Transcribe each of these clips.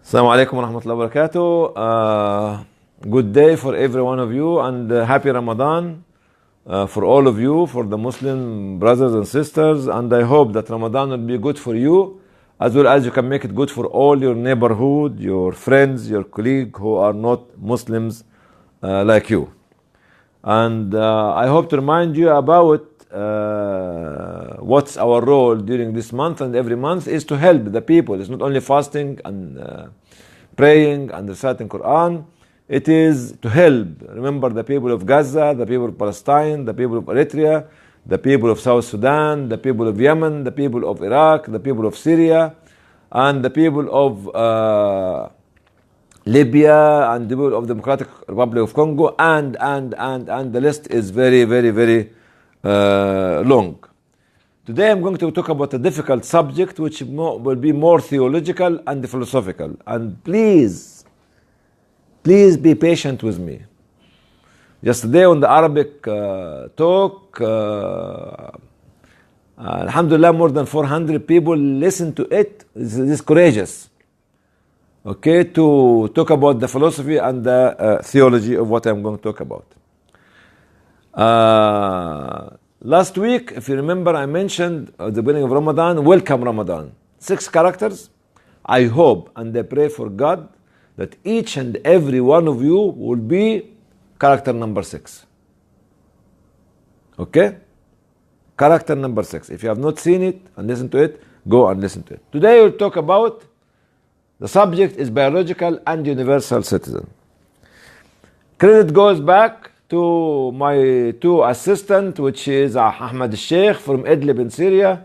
Assalamu alaikum wa rahmatullahi wa barakatuh. Good day for every one of you and happy Ramadan for all of you, for the Muslim brothers and sisters. And I hope that Ramadan will be good for you as well as you can make it good for all your neighborhood, your friends, your colleagues who are not Muslims like you. And I hope to remind you about what's our role during this month and every month is to help the people. It's not only fasting and praying and reciting Quran. It is to help. Remember the people of Gaza, the people of Palestine, the people of Eritrea, the people of South Sudan, the people of Yemen, the people of Iraq, the people of Syria, and the people of Libya, and the people of the Democratic Republic of Congo, and the list is very, very, very long. Today I'm going to talk about a difficult subject which will be more theological and philosophical. And please be patient with me. Yesterday on the Arabic talk, alhamdulillah, more than 400 people listened to it. This is courageous. Okay, to talk about the philosophy and the theology of what I'm going to talk about. Last week, if you remember, I mentioned at the beginning of Ramadan, welcome Ramadan. 6 characters. I hope and I pray for God that each and every one of you will be character number 6. Okay? Character number 6. If you have not seen it and listened to it, go and listen to it. Today we'll talk about the subject is biological and universal citizen. Credit goes back to my 2 assistants, which is Ahmed Sheikh from Idlib in Syria,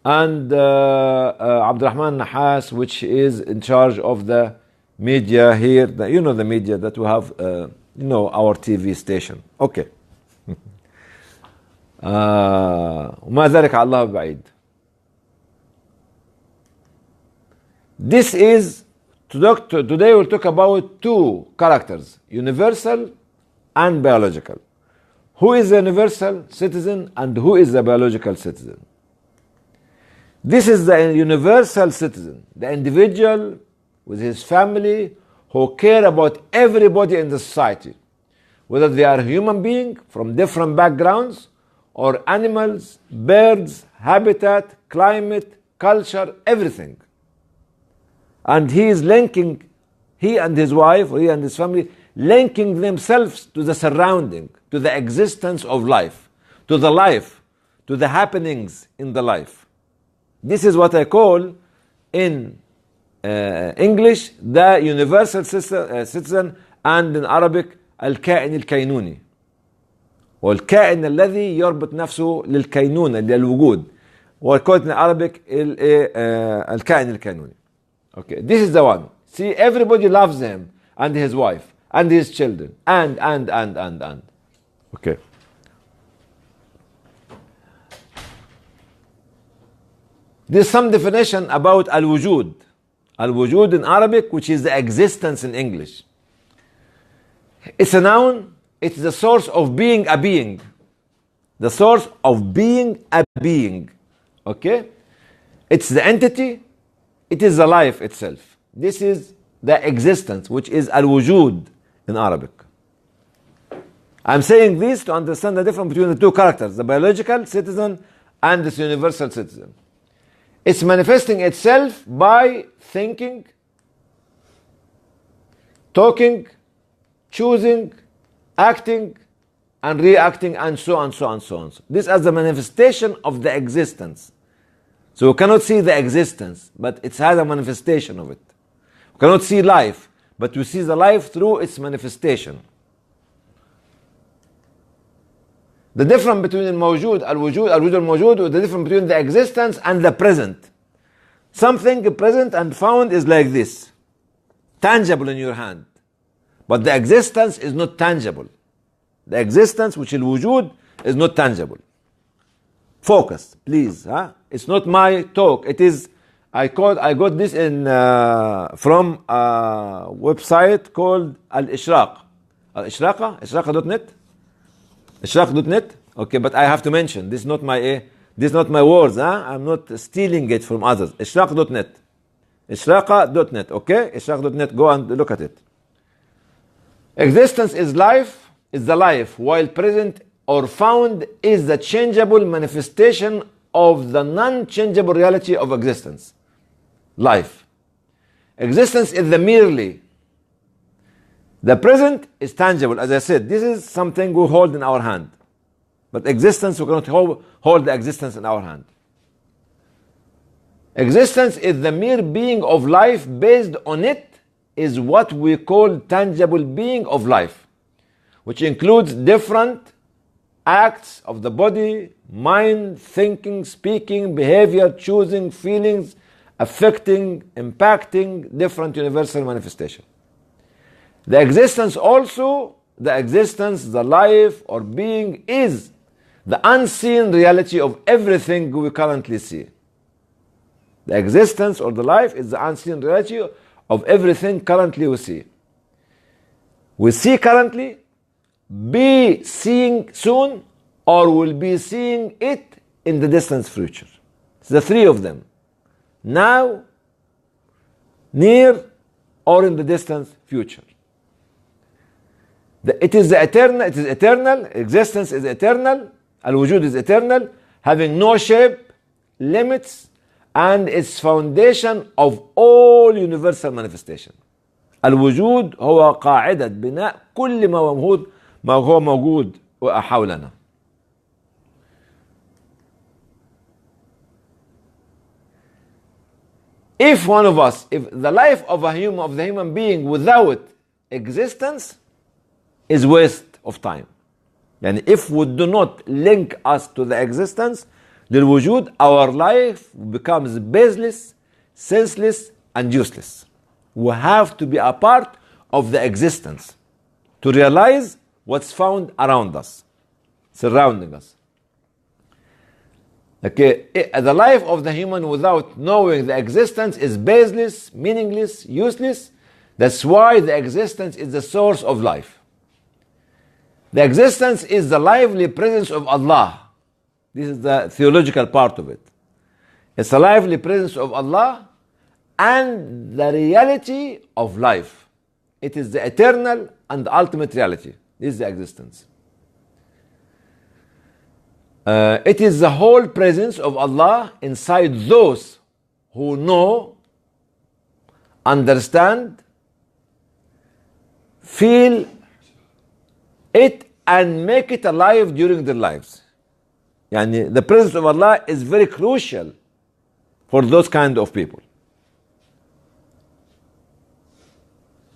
and Abdurrahman Nahas, which is in charge of the media here. The media that we have, our TV station. Okay. وما ذلك على الله بعيد. This is, today we'll talk about 2 characters, universal and biological. Who is a universal citizen and who is a biological citizen? This is the universal citizen, the individual with his family who care about everybody in the society, whether they are human beings from different backgrounds or animals, birds, habitat, climate, culture, everything. And he is linking, he and his wife, or he and his family, linking themselves to the surrounding, to the existence of life, to the happenings in the life. This is what I call in English the universal citizen, and in Arabic الكائن الكينوني. والكائن الذي يربط نفسه للكينونة للوجود. وقلت in Arabic الكائن الكينوني. Okay, this is the one. See, everybody loves him and his wife and his children and. Okay. There's some definition about al-wujud. Al-wujud in Arabic, which is the existence in English. It's a noun. It's the source of being a being. The source of being a being. Okay? It's the entity. It is the life itself. This is the existence, which is al-wujud in Arabic. I'm saying this to understand the difference between the 2 characters, the biological citizen and this universal citizen. It's manifesting itself by thinking, talking, choosing, acting, and reacting, and so on. This is the manifestation of the existence. So we cannot see the existence, but it has a manifestation of it. We cannot see life, but we see the life through its manifestation. The difference between al-mawjud, al-wujud, al-mawjud, is the difference between the existence and the present. Something present and found is like this, tangible in your hand. But the existence is not tangible. The existence, which is al-wujud, is not tangible. Focus, please. It's not my talk. It is, I got this from a website called Al-Ishraq. Al-Ishraqa? Ishraqa.net? Ishraq.net? Okay, but I have to mention, this is not my words. I'm not stealing it from others. Ishraq.net. إشراقة.net. Okay, إشراق.net. Go and look at it. Existence is life, is the life, while present or found is the changeable manifestation of the non-changeable reality of existence. Life. Existence is the merely. The present is tangible. As I said, this is something we hold in our hand. But existence, we cannot hold the existence in our hand. Existence is the mere being of life. Based on it is what we call tangible being of life, which includes different acts of the body, mind, thinking, speaking, behavior, choosing, feelings, affecting, impacting different universal manifestation. The existence also, the existence, the life or being is the unseen reality of everything we currently see. The existence or the life is the unseen reality of everything currently we see. We see currently, be seeing soon, or will be seeing it in the distant future. It's the three of them. Now, near, or in the distant future. It is eternal, existence is eternal, al-wujud is eternal, having no shape, limits, and its foundation of all universal manifestation. الوجود هو قاعدة بناء كل ما هو موجود حولنا. If the life of the human being without existence is waste of time. And if we do not link us to the existence, للوجود, our life becomes baseless, senseless, and useless. We have to be a part of the existence to realize what's found around us, surrounding us. Okay, the life of the human without knowing the existence is baseless, meaningless, useless. That's why the existence is the source of life. The existence is the lively presence of Allah. This is the theological part of it. It's the lively presence of Allah and the reality of life. It is the eternal and ultimate reality. This is the existence. It is the whole presence of Allah inside those who know, understand, feel it, and make it alive during their lives. Yani the presence of Allah is very crucial for those kind of people.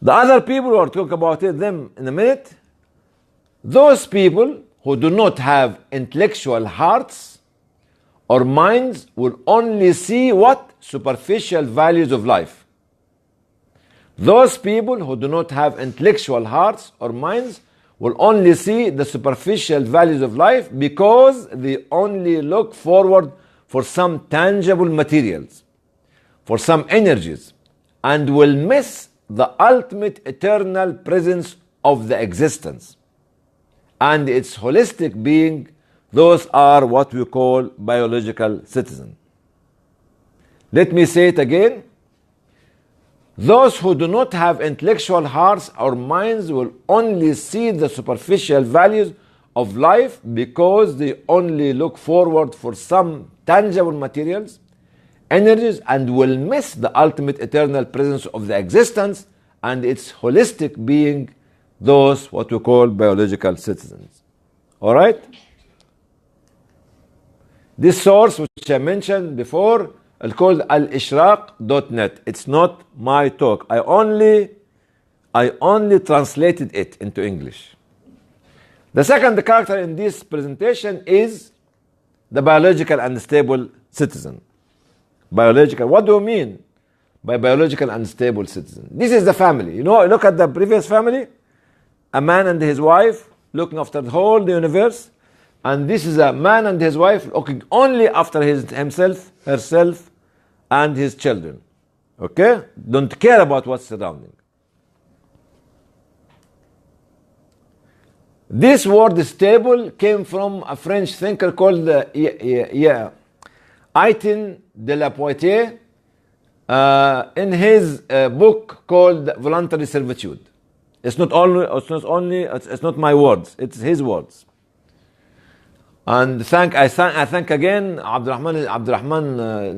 The other people, we'll talk about them in a minute, those people who do not have intellectual hearts or minds will only see what? Superficial values of life. Those people who do not have intellectual hearts or minds will only see the superficial values of life because they only look forward for some tangible materials, for some energies, and will miss the ultimate eternal presence of the existence and its holistic being. Those are what we call biological citizens. Let me say it again. Those who do not have intellectual hearts or minds will only see the superficial values of life because they only look forward for some tangible materials, energies, and will miss the ultimate eternal presence of the existence and its holistic being, those what we call biological citizens. All right? This source which I mentioned before, it's called al-ishraq.net. It's not my talk. I only translated it into English. The second character in this presentation is the biological and stable citizen. Biological, what do you mean by biological and stable citizen? This is the family. You know, look at the previous family. A man and his wife looking after the whole universe. And this is a man and his wife looking only after himself, herself, and his children. Okay? Don't care about what's surrounding. This word stable came from a French thinker called Étienne de la Poitiers. in his book called Voluntary Servitude. It's not my words, it's his words. And I thank again Abdurrahman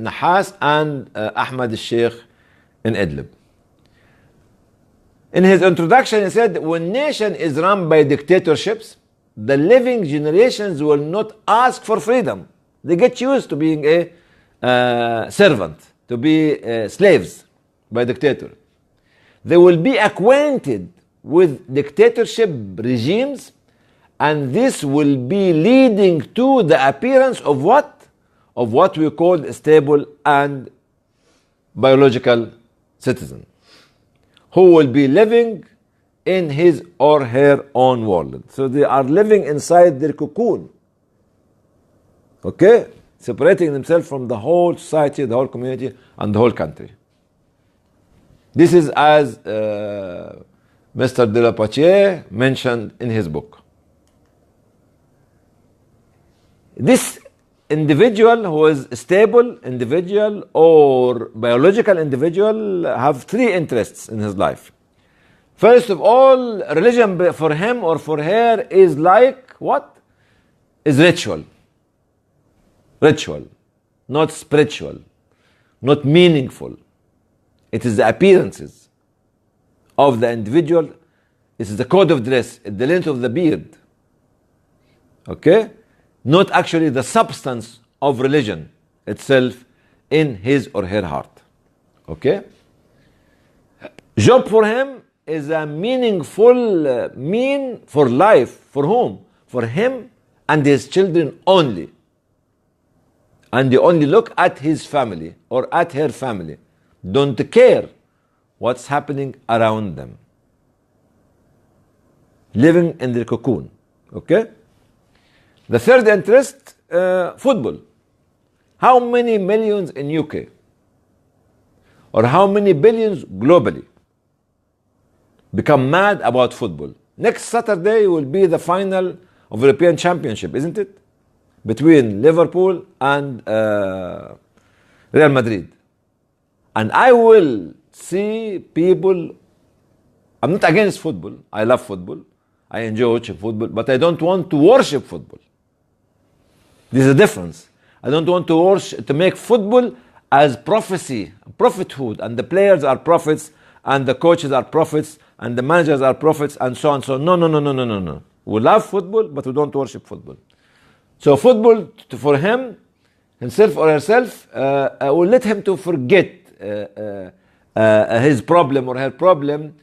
Nahas and Ahmad al-Sheikh in Idlib. In his introduction, he said, when nation is run by dictatorships, the living generations will not ask for freedom. They get used to being a servant, to be slaves by dictator. They will be acquainted with dictatorship regimes, and this will be leading to the appearance of what? Of what we call a stable and biological citizen, who will be living in his or her own world. So they are living inside their cocoon. Okay? Separating themselves from the whole society, the whole community, and the whole country. This is as Mr. de la Poitier mentioned in his book. This individual who is a stable individual or biological individual have three interests in his life. First of all, religion for him or for her is like what? Is ritual. Ritual, not spiritual, not meaningful. It is the appearances of the individual. It is the code of dress, the length of the beard. Okay? Not actually the substance of religion itself in his or her heart. Okay? Job for him is a meaningful mean for life. For whom? For him and his children only. And they only look at his family or at her family. Don't care what's happening around them. Living in their cocoon. Okay? The third interest, football. How many millions in UK? Or how many billions globally become mad about football? Next Saturday will be the final of European Championship, isn't it? Between Liverpool and Real Madrid. And I will see people, I'm not against football, I love football, I enjoy watching football, but I don't want to worship football. There's a difference. I don't want to make football as prophecy, prophethood, and the players are prophets, and the coaches are prophets, and the managers are prophets, and so on. So no. We love football, but we don't worship football. So football, for himself or herself, will let him to forget his problem or her problem,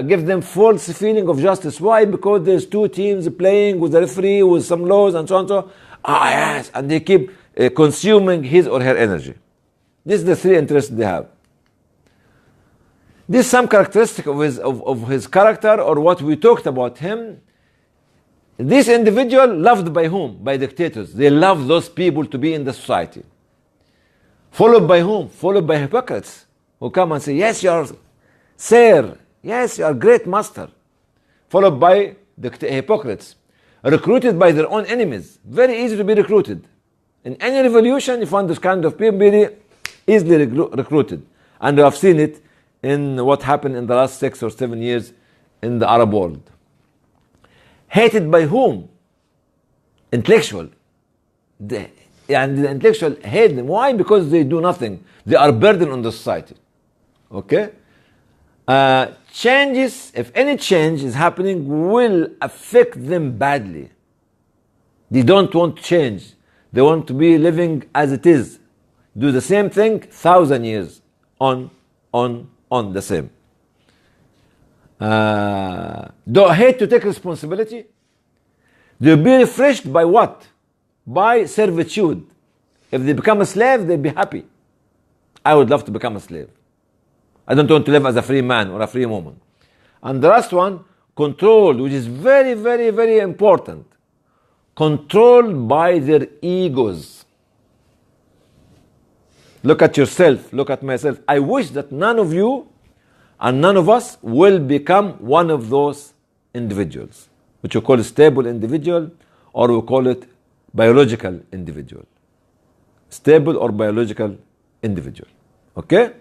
give them false feeling of justice. Why? Because there's two teams playing with the referee, with some laws and so on. So, yes, and they keep consuming his or her energy. This is the three interests they have. This is some characteristic of his character or what we talked about him. This individual loved by whom? By dictators. They love those people to be in the society. Followed by whom? Followed by hypocrites who come and say, yes, you are sir. Yes, you are great master. Followed by the hypocrites. Recruited by their own enemies. Very easy to be recruited. In any revolution, you find this kind of people very easily recruited. And we have seen it in what happened in the last 6 or 7 years in the Arab world. Hated by whom? Intellectual. The intellectual hate them. Why? Because they do nothing. They are a burden on the society. Okay? Changes, if any change is happening, will affect them badly. They don't want to change. They want to be living as it is. Do the same thing 1,000 years on the same. Don't hate to take responsibility. They'll be refreshed by what? By servitude. If they become a slave, they'll be happy. I would love to become a slave. I don't want to live as a free man or a free woman. And the last one, controlled, which is very, very, very important. Controlled by their egos. Look at yourself, look at myself. I wish that none of you and none of us will become one of those individuals, which we call a stable individual, or we call it biological individual. Stable or biological individual. Okay?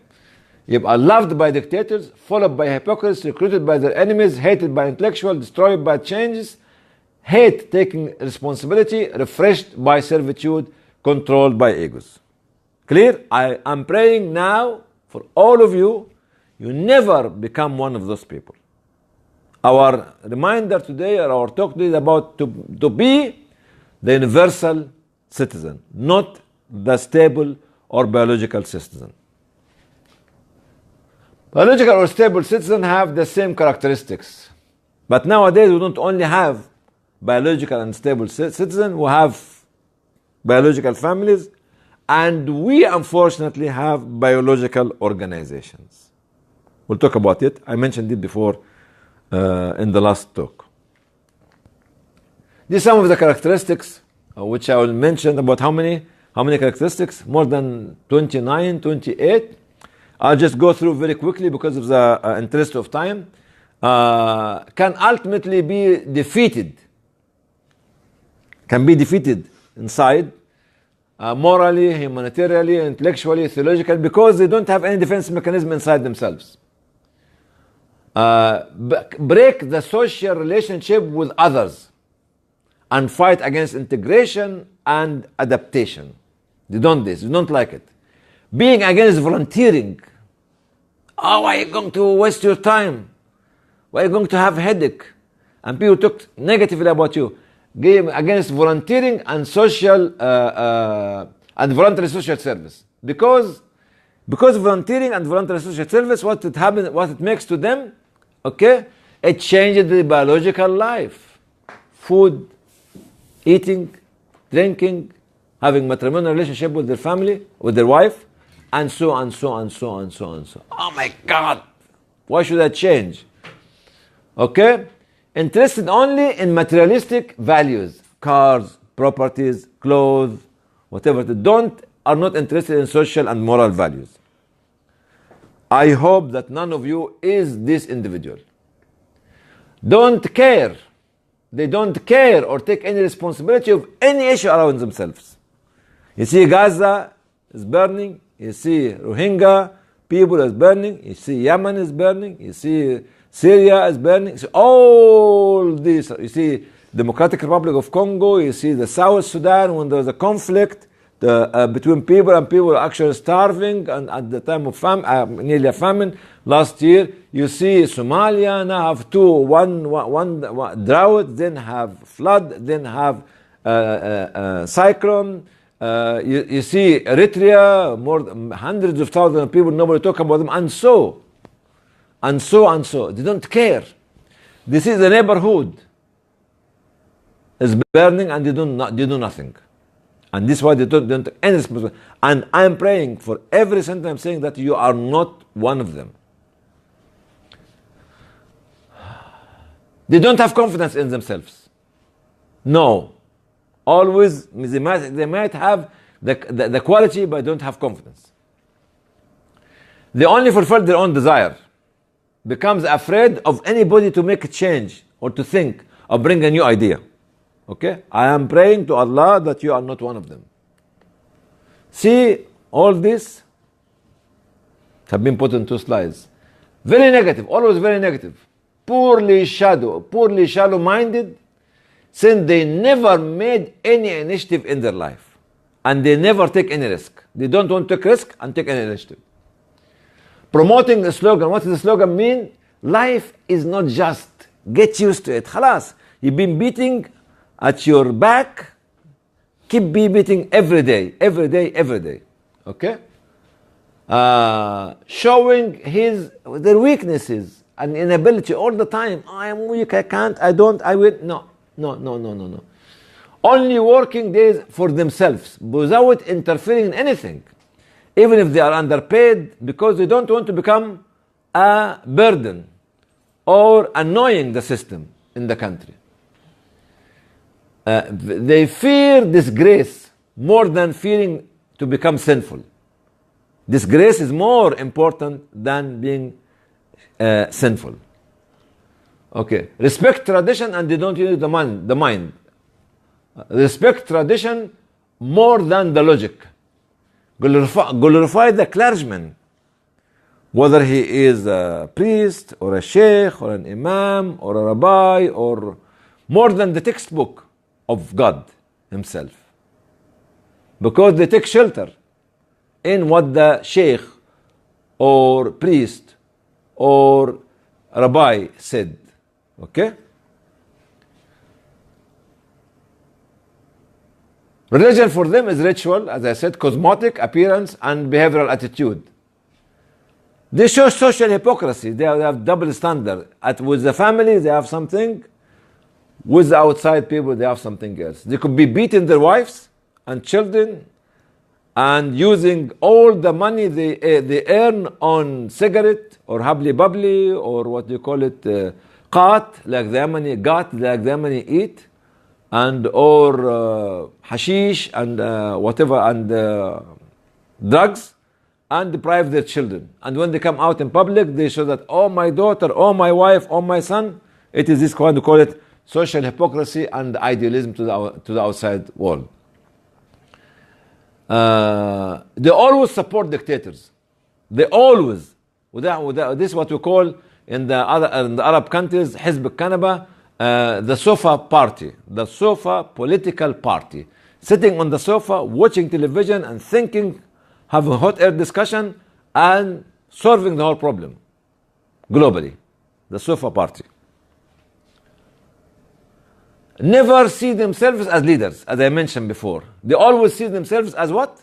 يبقى loved by dictators, followed by hypocrites, recruited by their enemies, hated by intellectuals, destroyed by changes, hate taking responsibility, refreshed by servitude, controlled by egos. Clear? I am praying now for all of you, you never become one of those people. Our reminder today, or our talk today is about to be the universal citizen, not the stable or biological citizen. Biological or stable citizens have the same characteristics. But nowadays we don't only have biological and stable citizens, we have biological families, and we unfortunately have biological organizations. We'll talk about it. I mentioned it before in the last talk. These are some of the characteristics which I will mention. About how many characteristics? More than 29, 28. I'll just go through very quickly because of the interest of time. Can ultimately be defeated. Can be defeated inside, morally, humanitarianly, intellectually, theologically, because they don't have any defense mechanism inside themselves. Break the social relationship with others and fight against integration and adaptation. They don't like it. Being against volunteering. Oh, why are you going to waste your time? Why are you going to have a headache? And people talk negatively about you. Against volunteering and social and voluntary social service. Because volunteering and voluntary social service, what it makes to them, okay, it changes the biological life. Food, eating, drinking, having matrimonial relationship with their family, with their wife, and so on, so on, so on, so on, so on. Oh my God! Why should I change? Okay? Interested only in materialistic values, cars, properties, clothes, whatever. They are not interested in social and moral values. I hope that none of you is this individual. Don't care. They don't care or take any responsibility of any issue around themselves. You see Gaza is burning. You see Rohingya people is burning. You see Yemen is burning. You see Syria is burning. So all this. You see Democratic Republic of Congo. You see the South Sudan when there was a conflict between people and people were actually starving and at the time of nearly a famine last year. You see Somalia now have one drought, then have flood, then have cyclone. You see Eritrea, hundreds of thousands of people, nobody talk about them, and so. They don't care. This is the neighborhood is burning and they do nothing. And this is why they don't take any responsibility. And I'm praying for every sentence I'm saying that you are not one of them. They don't have confidence in themselves. No. Always, they might have the quality, but don't have confidence. They only fulfill their own desire. Becomes afraid of anybody to make a change or to think or bring a new idea. Okay? I am praying to Allah that you are not one of them. See, all this have been put in 2 slides. Very negative, always very negative. Poorly shallow-minded, since they never made any initiative in their life. And they never take any risk. They don't want to take risk and take any initiative. Promoting the slogan. What does the slogan mean? Life is not just. Get used to it. Khalas. You've been beating at your back. Keep beating every day. Okay? Showing their weaknesses and inability all the time. I am weak, I can't, I don't, I will. No. Only working days for themselves without interfering in anything. Even if they are underpaid, because they don't want to become a burden or annoying the system in the country. They fear disgrace more than fearing to become sinful. Disgrace is more important than being sinful. Okay. Respect tradition and they don't use the mind. Respect tradition more than the logic. Glorify the clergyman. whether he is a priest or a sheikh or an imam or a rabbi or more than the textbook of God himself. Because they take shelter in what the sheikh or priest or rabbi said. Okay? Religion for them is ritual, as I said, cosmetic appearance and behavioral attitude. They show social hypocrisy. They have double standard. With the family, they have something. With the outside people, they have something else. They could be beating their wives and children and using all the money they earn on cigarette or habli babli or what you call it, qat, like the Yemeni, gat, like the Yemeni eat, and or hashish and whatever, and drugs, and deprive their children. And when they come out in public, they show that, oh, my daughter, oh, my wife, oh, my son. It is this kind, to call it social hypocrisy and idealism to the outside world. They always support dictators. They always. This is what we call in the Arab countries, Hizb al-Kanaba, the sofa party, the sofa political party. Sitting on the sofa, watching television and thinking, having a hot air discussion and solving the whole problem globally. The sofa party. Never see themselves as leaders, as I mentioned before. They always see themselves as what?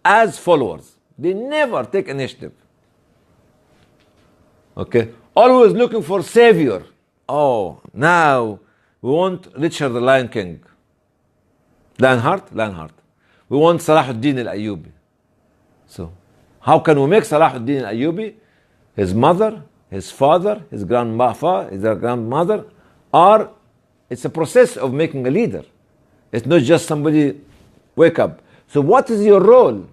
As followers. They never take initiative. Okay? Always looking for savior. Oh, now we want Richard the Lion King. Lionheart. We want Salahuddin al-Ayyubi. So, how can we make Salahuddin al-Ayyubi? His mother, his father, his grandmother are. It's a process of making a leader. It's not just somebody wake up. So what is your role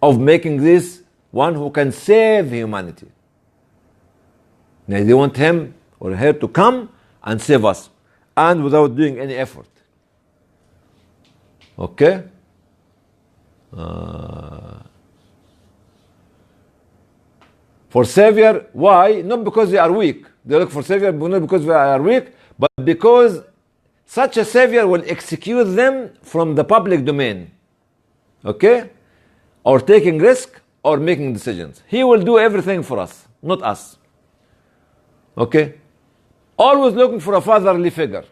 of making this one who can save humanity? Now they want him or her to come and save us, and without doing any effort. Okay? For savior, why? Not because they are weak. They look for savior, but not because they are weak, but because such a savior will execute them from the public domain. Okay? Or taking risk or making decisions. He will do everything for us, not us. Okay? Always looking for a fatherly figure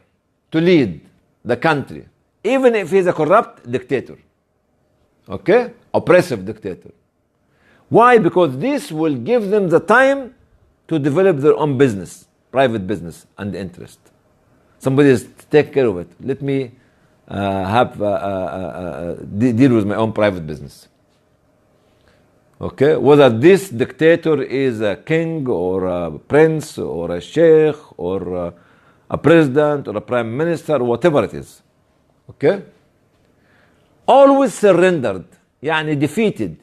to lead the country, even if he's a corrupt dictator. Okay? Oppressive dictator. Why? Because this will give them the time to develop their own business, private business and interest. Somebody is to take care of it. Let me deal with my own private business. Okay? Whether this dictator is a king or a prince or a sheikh or a president or a prime minister or whatever it is. Okay? Always surrendered, يعني defeated.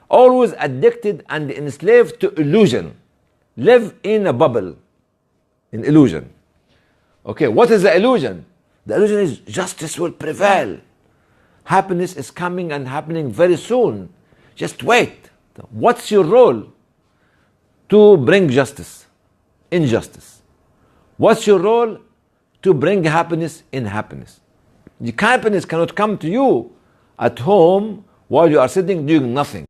Always addicted and enslaved to illusion. Live in a bubble, in illusion. Okay, what is the illusion? The illusion is justice will prevail. Happiness is coming and happening very soon. Just wait. What's your role? To bring justice, injustice. What's your role? To bring happiness in happiness. The happiness cannot come to you at home while you are sitting doing nothing.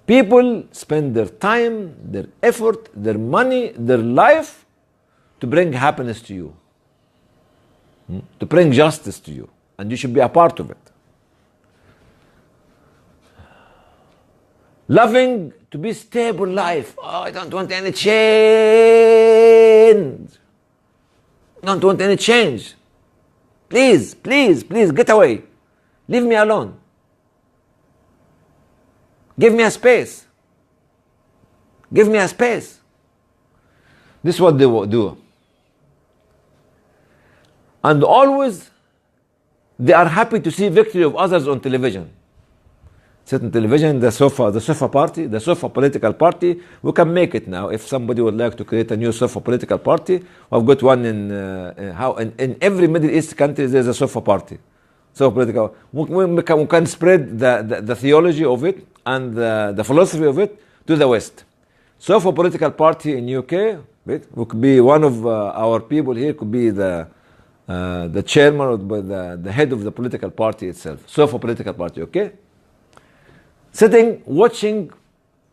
People spend their time, their effort, their money, their life to bring happiness to you, to bring justice to you, and you should be a part of it. Loving to be stable life. Oh, I don't want any change. Don't want any change. Please, please, please get away. Leave me alone. Give me a space. Give me a space. This is what they will do. And always they are happy to see victory of others on television. Sit on television, the sofa party, the sofa political party. We can make it now. If somebody would like to create a new sofa political party, I've got one in every Middle East country. There's a sofa party. So political. We can spread the theology of it and the philosophy of it to the West. So for political party in UK, we could be one of our people here could be the chairman or the head of the political party itself. So for political party, okay? Sitting, watching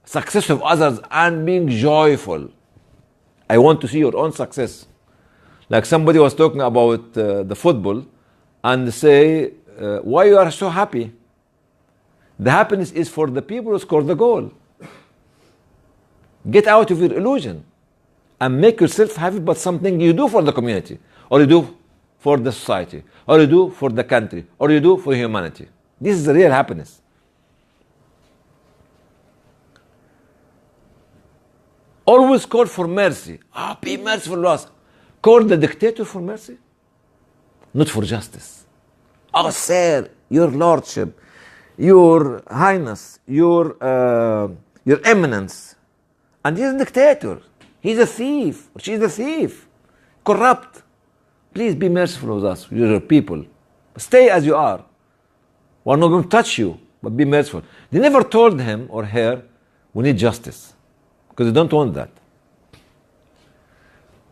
success of others and being joyful. I want to see your own success. Like somebody was talking about the football and say, why you are so happy? The happiness is for the people who score the goal. Get out of your illusion and make yourself happy about something you do for the community, or you do for the society, or you do for the country, or you do for humanity. This is the real happiness. Always call for mercy. Be merciful to us. Call the dictator for mercy, not for justice. Sir, your lordship, your highness, your eminence. And he's a dictator. He's a thief. She's a thief. Corrupt. Please be merciful with us, your people. Stay as you are. We're not going to touch you, but be merciful. They never told him or her, we need justice. Because they don't want that.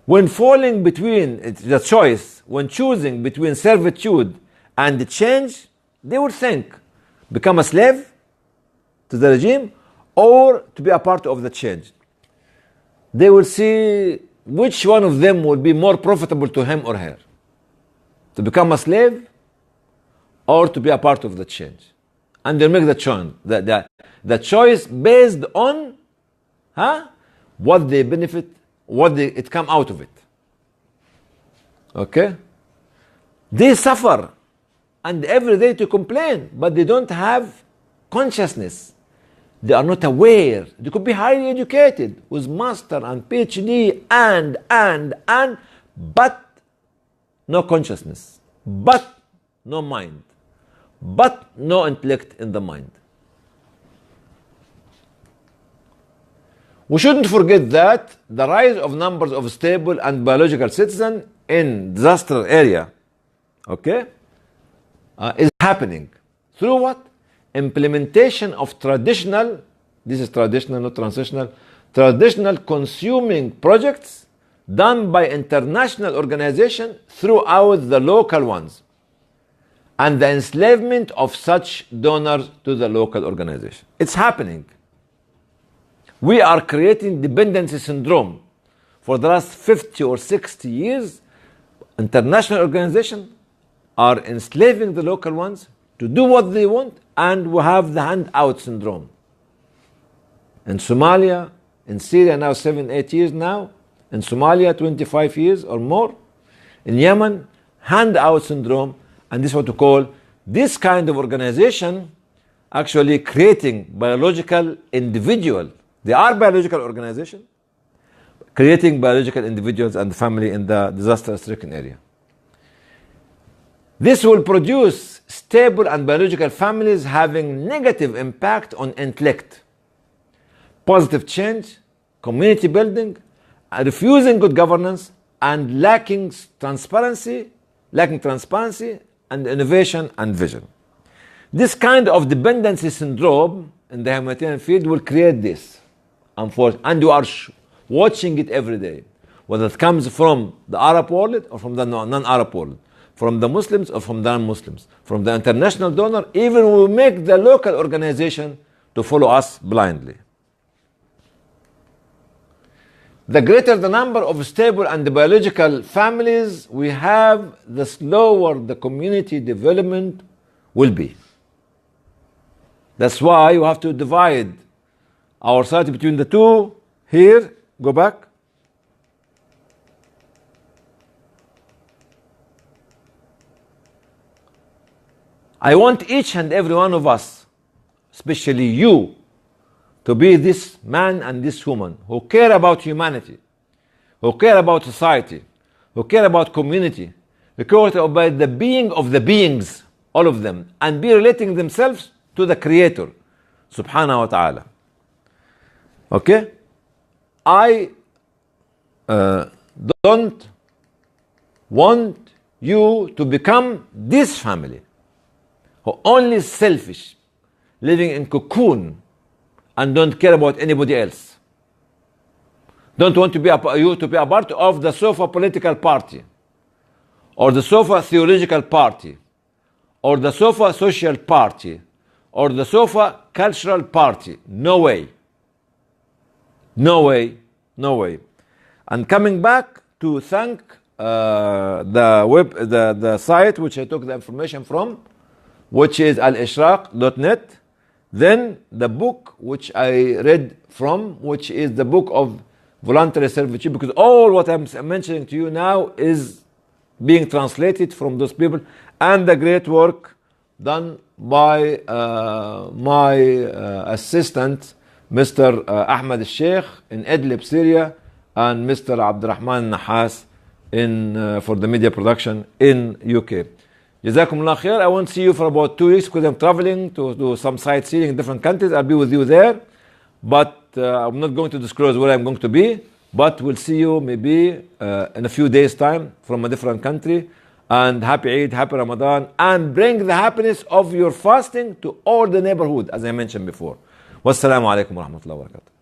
When falling between, it's the choice, when choosing between servitude and the change, they would think, become a slave to the regime or to be a part of the change. They will see which one of them will be more profitable to him or her. To become a slave or to be a part of the change. And they'll make the choice. The choice based on what they benefit, it come out of it. Okay? They suffer and every day to complain, but they don't have consciousness. They are not aware. They could be highly educated with master and PhD but no consciousness, but no mind, but no intellect in the mind. We shouldn't forget that the rise of numbers of stable and biological citizens in disaster area, is happening through what? Implementation of traditional, this is traditional, not transitional, traditional consuming projects done by international organizations throughout the local ones, and the enslavement of such donors to the local organization. It's happening. We are creating dependency syndrome. For the last 50 or 60 years, international organizations are enslaving the local ones to do what they want, and we have the handout syndrome. In Somalia, in Syria now 7-8 years now, in Somalia 25 years or more, in Yemen, handout syndrome, and this is what we call this kind of organization actually creating biological individual. They are biological organization, creating biological individuals and family in the disaster-stricken area. This will produce stable and biological families having negative impact on intellect, positive change, community building, refusing good governance, and lacking transparency and innovation and vision. This kind of dependency syndrome in the humanitarian field will create this, unfortunately, and you are watching it every day, whether it comes from the Arab world or from the non-Arab world, from the Muslims or from the non-Muslims, from the international donor, even we make the local organization to follow us blindly. The greater the number of stable and biological families we have, the slower the community development will be. That's why you have to divide our society between the two. Here, go back. I want each and every one of us, especially you, to be this man and this woman who care about humanity, who care about society, who care about community, who care about the being of the beings, all of them, and be relating themselves to the Creator, subhanahu wa ta'ala. Okay? I don't want you to become this family who only selfish, living in cocoon, and don't care about anybody else. Don't want to be you to be a part of the Sofa political party, or the Sofa theological party, or the Sofa social party, or the Sofa cultural party. No way. No way. No way. And coming back to thank the site which I took the information from, which is alishraq.net. Then the book which I read from, which is the book of voluntary servitude, because all what I'm mentioning to you now is being translated from those people, and the great work done by my assistant, Mr. Ahmed al-Sheikh in Idlib, Syria, and Mr. Abdurrahman Nahas for the media production in UK. Jazakum Allah khair. I won't see you for about 2 weeks because I'm traveling to do some sightseeing in different countries. I'll be with you there, but I'm not going to disclose where I'm going to be, but we'll see you maybe in a few days' time from a different country. And happy Eid, happy Ramadan, and bring the happiness of your fasting to all the neighborhood, as I mentioned before. Wassalamu alaikum wa rahmatullahi wa barakatuh.